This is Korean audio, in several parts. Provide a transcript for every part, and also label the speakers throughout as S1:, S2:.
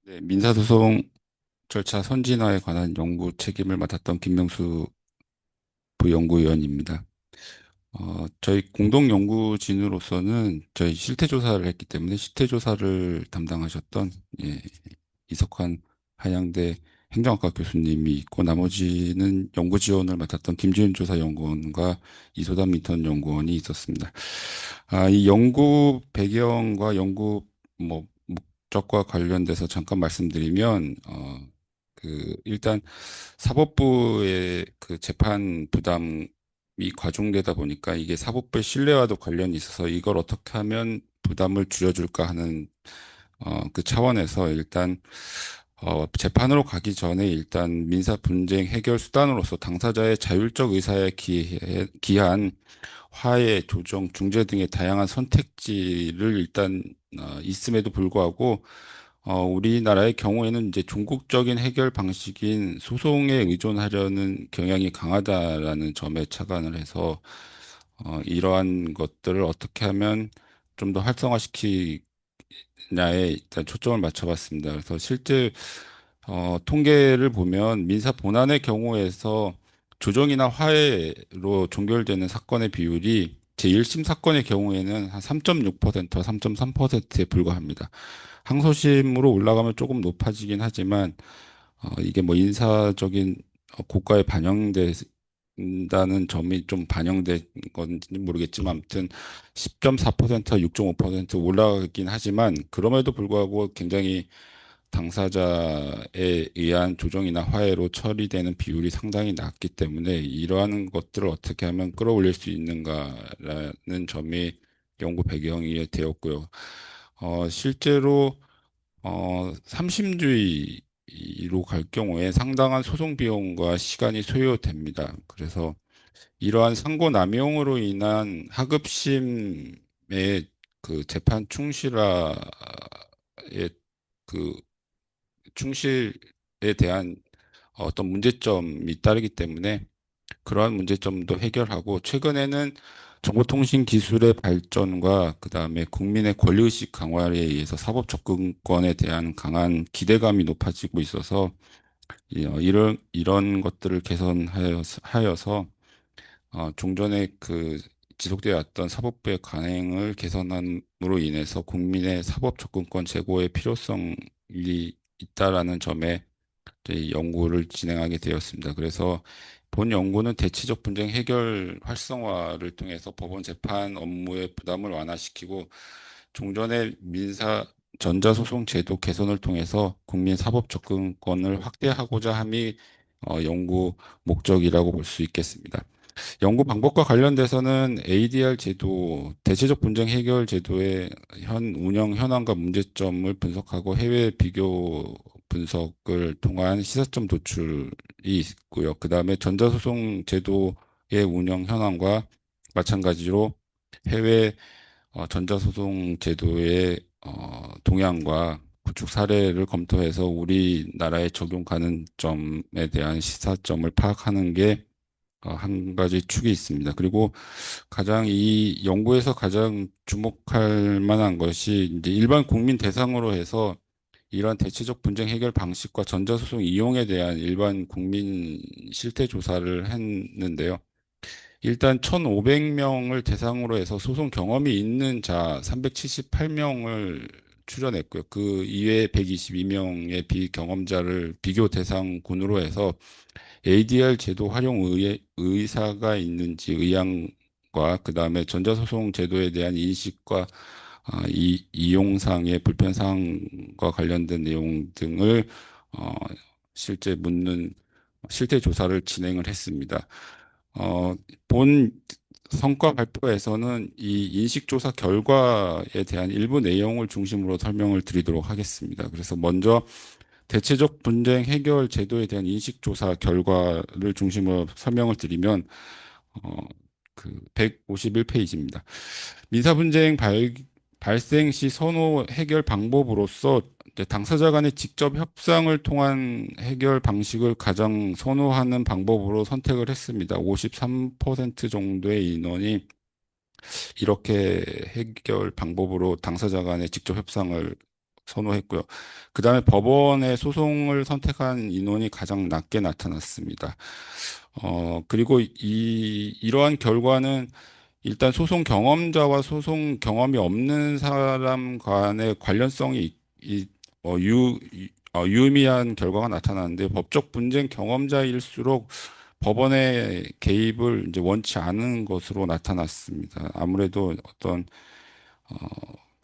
S1: 네, 민사소송 절차 선진화에 관한 연구 책임을 맡았던 김명수 부연구위원입니다. 저희 공동 연구진으로서는 저희 실태조사를 했기 때문에 실태조사를 담당하셨던 예, 이석환 한양대 행정학과 교수님이 있고 나머지는 연구 지원을 맡았던 김지윤 조사연구원과 이소담 인턴 연구원이 있었습니다. 이 연구 배경과 연구 목적과 관련돼서 잠깐 말씀드리면 일단 사법부의 그 재판 부담이 과중되다 보니까 이게 사법부의 신뢰와도 관련이 있어서 이걸 어떻게 하면 부담을 줄여줄까 하는 그 차원에서 일단 재판으로 가기 전에 일단 민사 분쟁 해결 수단으로서 당사자의 자율적 의사에 기한 화해, 조정, 중재 등의 다양한 선택지를 일단 있음에도 불구하고 우리나라의 경우에는 이제 종국적인 해결 방식인 소송에 의존하려는 경향이 강하다라는 점에 착안을 해서 이러한 것들을 어떻게 하면 좀 더 활성화시키냐에 일단 초점을 맞춰봤습니다. 그래서 실제 통계를 보면 민사 본안의 경우에서 조정이나 화해로 종결되는 사건의 비율이 제1심 사건의 경우에는 한 3.6%와 3.3%에 불과합니다. 항소심으로 올라가면 조금 높아지긴 하지만 이게 뭐 인사적인 고가에 반영된다는 점이 좀 반영된 건지 모르겠지만 아무튼 10.4%와 6.5% 올라가긴 하지만 그럼에도 불구하고 굉장히 당사자에 의한 조정이나 화해로 처리되는 비율이 상당히 낮기 때문에 이러한 것들을 어떻게 하면 끌어올릴 수 있는가라는 점이 연구 배경이 되었고요. 실제로 삼심주의로 갈 경우에 상당한 소송 비용과 시간이 소요됩니다. 그래서 이러한 상고 남용으로 인한 하급심의 그 재판 충실화의 그 충실에 대한 어떤 문제점이 따르기 때문에 그러한 문제점도 해결하고 최근에는 정보통신 기술의 발전과 그다음에 국민의 권리의식 강화에 의해서 사법 접근권에 대한 강한 기대감이 높아지고 있어서 이런 것들을 개선하여서 종전에 그 지속되어 왔던 사법부의 관행을 개선함으로 인해서 국민의 사법 접근권 제고의 필요성이 있다라는 점에 저희 연구를 진행하게 되었습니다. 그래서 본 연구는 대치적 분쟁 해결 활성화를 통해서 법원 재판 업무의 부담을 완화시키고 종전의 민사 전자소송 제도 개선을 통해서 국민 사법 접근권을 확대하고자 함이 연구 목적이라고 볼 수 있겠습니다. 연구 방법과 관련돼서는 ADR 제도, 대체적 분쟁 해결 제도의 현 운영 현황과 문제점을 분석하고 해외 비교 분석을 통한 시사점 도출이 있고요. 그 다음에 전자소송 제도의 운영 현황과 마찬가지로 해외 전자소송 제도의 동향과 구축 사례를 검토해서 우리나라에 적용 가능점에 대한 시사점을 파악하는 게 한 가지 축이 있습니다. 그리고 가장 이 연구에서 가장 주목할 만한 것이 이제 일반 국민 대상으로 해서 이러한 대체적 분쟁 해결 방식과 전자소송 이용에 대한 일반 국민 실태 조사를 했는데요. 일단 1,500명을 대상으로 해서 소송 경험이 있는 자 378명을 추려냈고요. 그 이외에 122명의 비경험자를 비교 대상군으로 해서 ADR 제도 활용 의사가 있는지 의향과 그다음에 전자소송 제도에 대한 인식과 이용상의 불편사항과 관련된 내용 등을 어, 실제 묻는 실태 조사를 진행을 했습니다. 어, 본 성과 발표에서는 이 인식조사 결과에 대한 일부 내용을 중심으로 설명을 드리도록 하겠습니다. 그래서 먼저 대체적 분쟁 해결 제도에 대한 인식조사 결과를 중심으로 설명을 드리면 어, 그 151페이지입니다. 민사분쟁 발생 시 선호 해결 방법으로서 이제 당사자 간의 직접 협상을 통한 해결 방식을 가장 선호하는 방법으로 선택을 했습니다. 53% 정도의 인원이 이렇게 해결 방법으로 당사자 간의 직접 협상을 선호했고요. 그다음에 법원의 소송을 선택한 인원이 가장 낮게 나타났습니다. 그리고 이러한 결과는 일단 소송 경험자와 소송 경험이 없는 사람 간의 관련성이 유의미한 결과가 나타나는데 법적 분쟁 경험자일수록 법원의 개입을 이제 원치 않은 것으로 나타났습니다. 아무래도 어,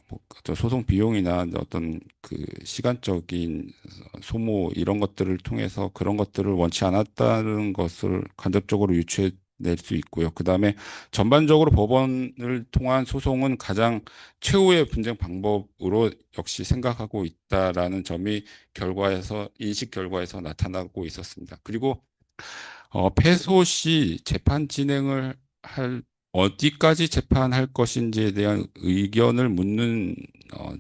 S1: 뭐 어떤 소송 비용이나 어떤 그 시간적인 소모 이런 것들을 통해서 그런 것들을 원치 않았다는 것을 간접적으로 유추해 낼 수 있고요. 그다음에 전반적으로 법원을 통한 소송은 가장 최후의 분쟁 방법으로 역시 생각하고 있다라는 점이 결과에서 인식 결과에서 나타나고 있었습니다. 그리고 패소 시 재판 진행을 할 어디까지 재판할 것인지에 대한 의견을 묻는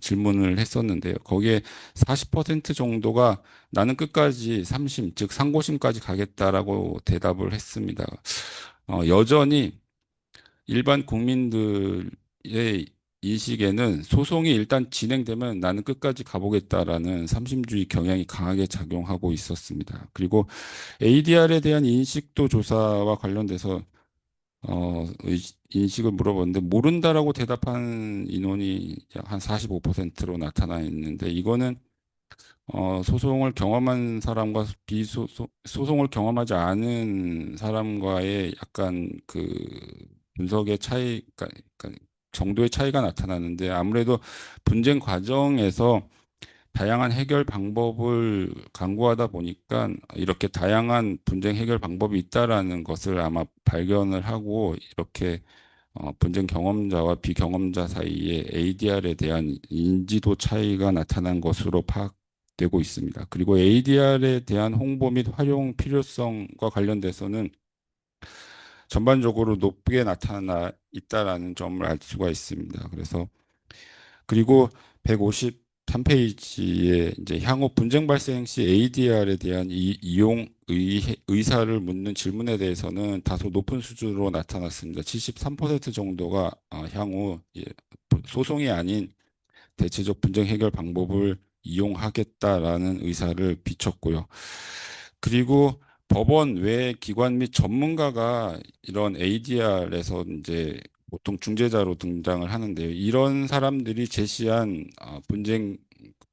S1: 질문을 했었는데요. 거기에 40% 정도가 나는 끝까지 3심, 즉 상고심까지 가겠다라고 대답을 했습니다. 여전히 일반 국민들의 인식에는 소송이 일단 진행되면 나는 끝까지 가보겠다라는 삼심주의 경향이 강하게 작용하고 있었습니다. 그리고 ADR에 대한 인식도 조사와 관련돼서 인식을 물어봤는데 모른다라고 대답한 인원이 약 한 45%로 나타나 있는데 이거는 소송을 경험한 사람과 소송을 경험하지 않은 사람과의 약간 그 분석의 차이가 그러니까 정도의 차이가 나타나는데 아무래도 분쟁 과정에서 다양한 해결 방법을 강구하다 보니까 이렇게 다양한 분쟁 해결 방법이 있다라는 것을 아마 발견을 하고 이렇게 분쟁 경험자와 비경험자 사이에 ADR에 대한 인지도 차이가 나타난 것으로 파악되고 있습니다. 그리고 ADR에 대한 홍보 및 활용 필요성과 관련돼서는 전반적으로 높게 나타나 있다라는 점을 알 수가 있습니다. 그래서 그리고 153페이지에 이제 향후 분쟁 발생 시 ADR에 대한 이용 의사를 묻는 질문에 대해서는 다소 높은 수준으로 나타났습니다. 73% 정도가 향후 소송이 아닌 대체적 분쟁 해결 방법을 이용하겠다라는 의사를 비췄고요. 그리고 법원 외 기관 및 전문가가 이런 ADR에서 이제 보통 중재자로 등장을 하는데요. 이런 사람들이 제시한 분쟁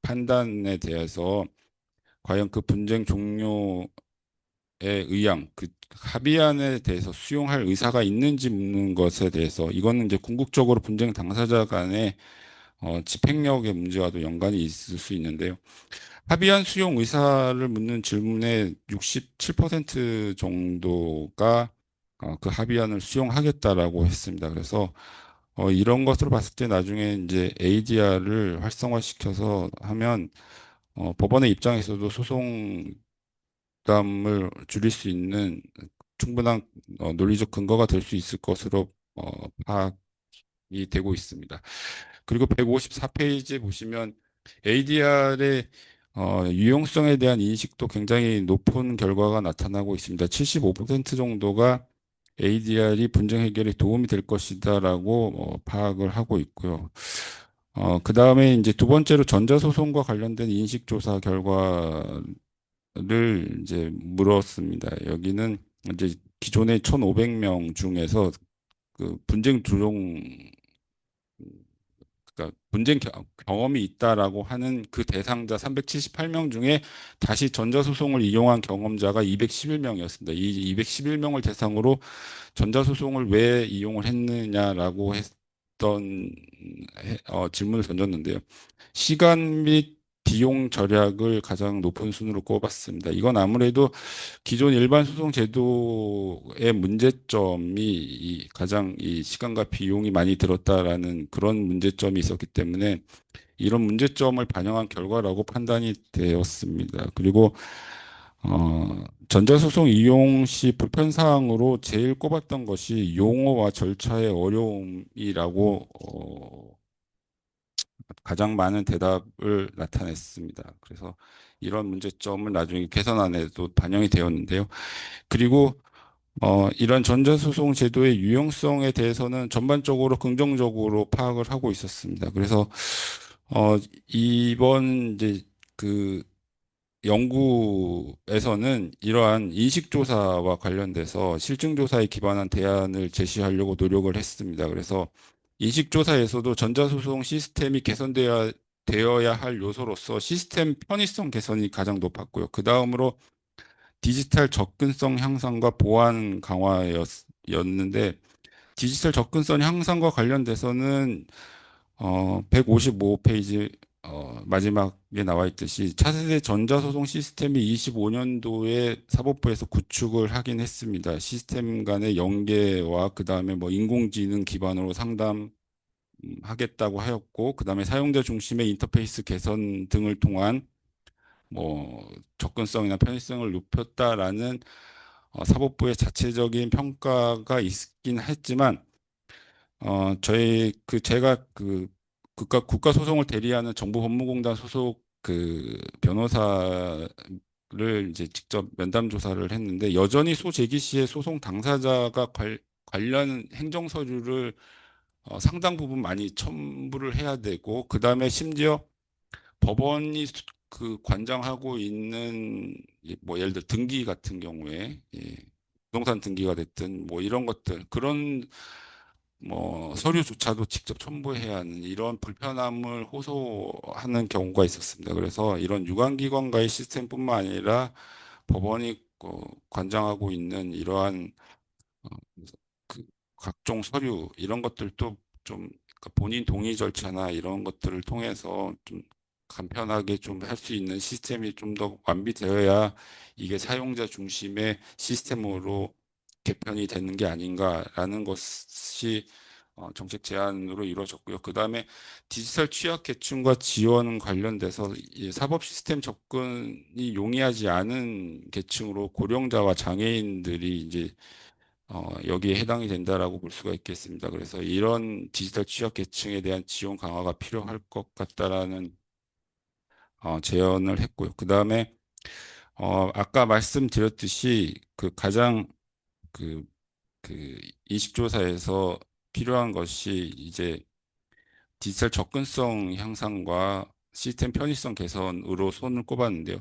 S1: 판단에 대해서 과연 그 분쟁 종료의 의향, 그 합의안에 대해서 수용할 의사가 있는지 묻는 것에 대해서 이거는 이제 궁극적으로 분쟁 당사자 간의 집행력의 문제와도 연관이 있을 수 있는데요. 합의안 수용 의사를 묻는 질문의 67% 정도가 그 합의안을 수용하겠다라고 했습니다. 그래서 이런 것으로 봤을 때 나중에 이제 ADR을 활성화시켜서 하면 법원의 입장에서도 소송 부담을 줄일 수 있는 충분한 논리적 근거가 될 수 있을 것으로 파악이 되고 있습니다. 그리고 154페이지 보시면 ADR의 유용성에 대한 인식도 굉장히 높은 결과가 나타나고 있습니다. 75% 정도가 ADR이 분쟁 해결에 도움이 될 것이다라고 파악을 하고 있고요. 그 다음에 이제 두 번째로 전자소송과 관련된 인식조사 결과를 이제 물었습니다. 여기는 이제 기존의 1,500명 중에서 그 분쟁 조정 그러니까 분쟁 경험이 있다라고 하는 그 대상자 378명 중에 다시 전자소송을 이용한 경험자가 211명이었습니다. 이 211명을 대상으로 전자소송을 왜 이용을 했느냐라고 했던 질문을 던졌는데요. 시간 및 비용 절약을 가장 높은 순으로 꼽았습니다. 이건 아무래도 기존 일반 소송 제도의 문제점이 가장 이 시간과 비용이 많이 들었다라는 그런 문제점이 있었기 때문에 이런 문제점을 반영한 결과라고 판단이 되었습니다. 그리고 전자소송 이용 시 불편사항으로 제일 꼽았던 것이 용어와 절차의 어려움이라고 가장 많은 대답을 나타냈습니다. 그래서 이런 문제점을 나중에 개선안에도 반영이 되었는데요. 그리고 이런 전자소송 제도의 유용성에 대해서는 전반적으로 긍정적으로 파악을 하고 있었습니다. 그래서 어, 이번 이제 그 연구에서는 이러한 인식조사와 관련돼서 실증조사에 기반한 대안을 제시하려고 노력을 했습니다. 그래서 인식조사에서도 전자소송 시스템이 되어야 할 요소로서 시스템 편의성 개선이 가장 높았고요. 그 다음으로 디지털 접근성 향상과 보안 강화였는데 디지털 접근성 향상과 관련돼서는 155페이지 마지막에 나와 있듯이 차세대 전자소송 시스템이 25년도에 사법부에서 구축을 하긴 했습니다. 시스템 간의 연계와 그다음에 뭐 인공지능 기반으로 상담하겠다고 하였고, 그다음에 사용자 중심의 인터페이스 개선 등을 통한 뭐 접근성이나 편의성을 높였다라는 사법부의 자체적인 평가가 있긴 했지만 제가 국가소송을 대리하는 정부법무공단 소속 그 변호사를 이제 직접 면담 조사를 했는데 여전히 소제기 시에 소송 당사자가 관련 행정 서류를 상당 부분 많이 첨부를 해야 되고 그다음에 심지어 법원이 그 관장하고 있는 뭐 예를 들어 등기 같은 경우에 부동산 등기가 됐든 뭐 이런 것들 그런 뭐 서류조차도 직접 첨부해야 하는 이런 불편함을 호소하는 경우가 있었습니다. 그래서 이런 유관기관과의 시스템뿐만 아니라 법원이 관장하고 있는 이러한 어, 그 각종 서류 이런 것들도 좀 본인 동의 절차나 이런 것들을 통해서 좀 간편하게 좀 할 수 있는 시스템이 좀 더 완비되어야 이게 사용자 중심의 시스템으로 개편이 되는 게 아닌가라는 것이 정책 제안으로 이루어졌고요. 그다음에 디지털 취약 계층과 지원 관련돼서 이 사법 시스템 접근이 용이하지 않은 계층으로 고령자와 장애인들이 이제 여기에 해당이 된다라고 볼 수가 있겠습니다. 그래서 이런 디지털 취약 계층에 대한 지원 강화가 필요할 것 같다라는 제언을 했고요. 그다음에 아까 말씀드렸듯이 그 가장 그, 그 인식조사에서 필요한 것이 이제 디지털 접근성 향상과 시스템 편의성 개선으로 손을 꼽았는데요.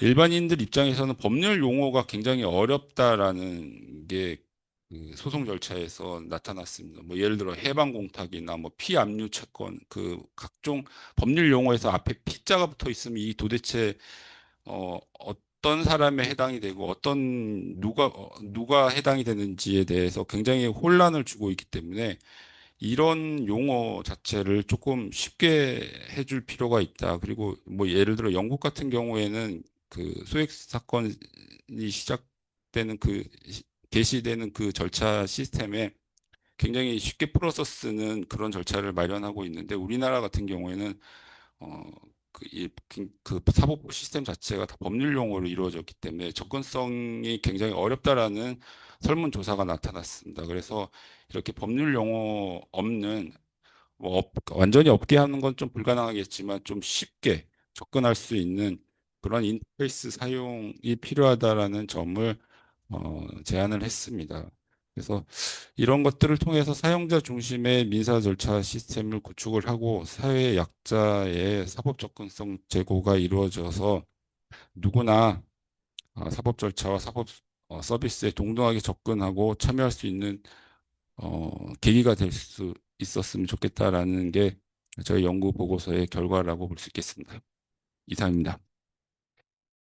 S1: 일반인들 입장에서는 법률 용어가 굉장히 어렵다라는 게그 소송 절차에서 나타났습니다. 뭐 예를 들어 해방 공탁이나 뭐 피압류 채권 그 각종 법률 용어에서 앞에 피자가 붙어 있으면 이 도대체 어떤 사람에 해당이 되고 누가 해당이 되는지에 대해서 굉장히 혼란을 주고 있기 때문에 이런 용어 자체를 조금 쉽게 해줄 필요가 있다. 그리고 뭐 예를 들어 영국 같은 경우에는 그 소액 사건이 시작되는 개시되는 그 절차 시스템에 굉장히 쉽게 풀어서 쓰는 그런 절차를 마련하고 있는데 우리나라 같은 경우에는 어, 그 사법 시스템 자체가 다 법률 용어로 이루어졌기 때문에 접근성이 굉장히 어렵다라는 설문조사가 나타났습니다. 그래서 이렇게 법률 용어 없는 완전히 없게 하는 건 좀 불가능하겠지만 좀 쉽게 접근할 수 있는 그런 인터페이스 사용이 필요하다라는 점을 제안을 했습니다. 그래서 이런 것들을 통해서 사용자 중심의 민사 절차 시스템을 구축을 하고 사회 약자의 사법 접근성 제고가 이루어져서 누구나 사법 절차와 사법 서비스에 동등하게 접근하고 참여할 수 있는 계기가 될 수 있었으면 좋겠다라는 게 저희 연구 보고서의 결과라고 볼 수 있겠습니다. 이상입니다.